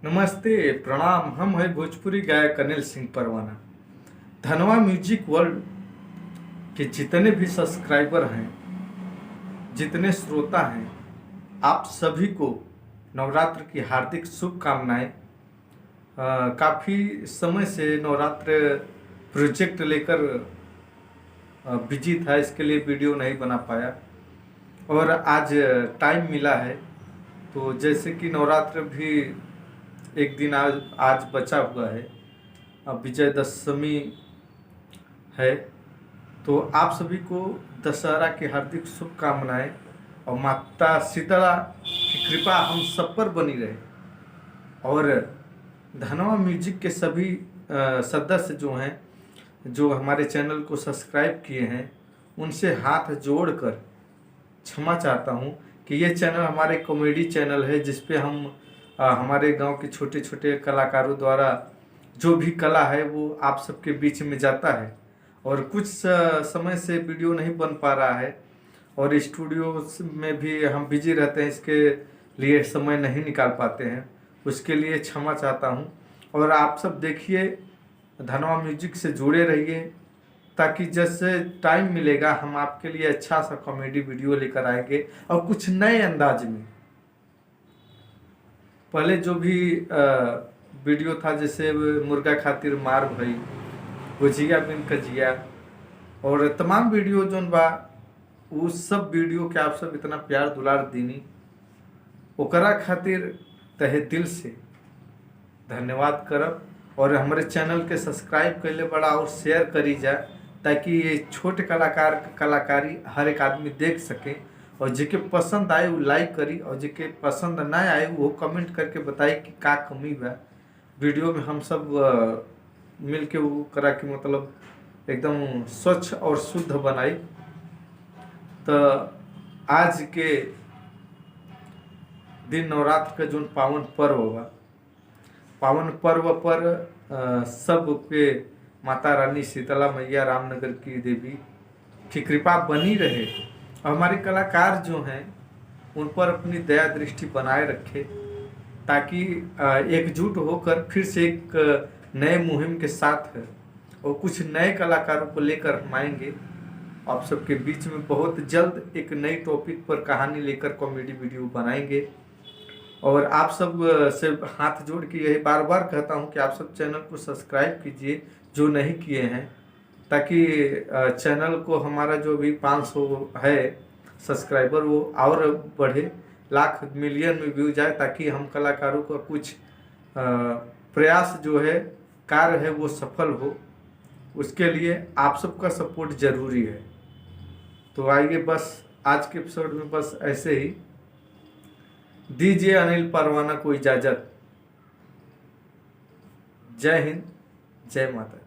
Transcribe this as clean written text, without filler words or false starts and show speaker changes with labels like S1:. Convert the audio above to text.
S1: नमस्ते प्रणाम। हम है भोजपुरी गायक अनिल सिंह परवाना। धनवा म्यूजिक वर्ल्ड के जितने भी सब्सक्राइबर हैं, जितने श्रोता हैं, आप सभी को नवरात्र की हार्दिक शुभकामनाएं। काफ़ी समय से नवरात्र प्रोजेक्ट लेकर बिजी था, इसके लिए वीडियो नहीं बना पाया और आज टाइम मिला है। तो जैसे कि नवरात्र भी एक दिन आज बचा हुआ है, अब विजयदशमी है, तो आप सभी को दशहरा की हार्दिक शुभकामनाएं और माता शीतला की कृपा हम सब पर बनी रहे। और धनवा म्यूजिक के सभी सदस्य जो हैं, जो हमारे चैनल को सब्सक्राइब किए हैं, उनसे हाथ जोड़कर क्षमा चाहता हूं कि ये चैनल हमारे कॉमेडी चैनल है, जिस पे हम हमारे गांव के छोटे छोटे कलाकारों द्वारा जो भी कला है वो आप सबके बीच में जाता है। और कुछ समय से वीडियो नहीं बन पा रहा है और स्टूडियो में भी हम बिजी रहते हैं, इसके लिए समय नहीं निकाल पाते हैं। उसके लिए क्षमा चाहता हूँ। और आप सब देखिए, धनवा म्यूजिक से जुड़े रहिए, ताकि जैसे टाइम मिलेगा हम आपके लिए अच्छा सा कॉमेडी वीडियो लेकर आएंगे और कुछ नए अंदाज में। पहले जो भी वीडियो था, जैसे मुर्गा खातिर मार भई, गुजिया बिन कजिया और तमाम वीडियो जोन बा, उस सब वीडियो के आप सब इतना प्यार दुलार दीनी, ओकरा खातिर तहे दिल से धन्यवाद करब। और हमारे चैनल के सब्सक्राइब कैले बड़ा और शेयर करी जाए, ताकि ये छोटे कलाकार कलाकारी हर एक आदमी देख सके। और जेके पसंद आए वो लाइक करी, और जेके पसंद ना आए वो कमेंट करके बताई कि का कमी बा वीडियो में। हम सब मिल के वो करा कि मतलब एकदम स्वच्छ और शुद्ध बनाई। तो आज के दिन नवरात्र का जो पावन पर्व बा, पावन पर्व पर सब पे माता रानी शीतला मैया, रामनगर की देवी की कृपा बनी रहे। और हमारे कलाकार जो हैं उन पर अपनी दया दृष्टि बनाए रखे, ताकि एकजुट होकर फिर से एक नए मुहिम के साथ और कुछ नए कलाकारों को लेकर हम आएंगे आप सबके बीच में। बहुत जल्द एक नई टॉपिक पर कहानी लेकर कॉमेडी वीडियो बनाएंगे। और आप सब से हाथ जोड़ के यही बार बार कहता हूं कि आप सब चैनल को सब्सक्राइब कीजिए जो नहीं किए हैं, ताकि चैनल को हमारा जो भी 500 है सब्सक्राइबर वो और बढ़े, लाख मिलियन में व्यू जाए, ताकि हम कलाकारों का कुछ प्रयास जो है, कार्य है, वो सफल हो। उसके लिए आप सबका सपोर्ट जरूरी है। तो आइए, बस आज के एपिसोड में बस ऐसे ही। दीजिए अनिल परवाना को इजाजत। जय हिंद, जय माता।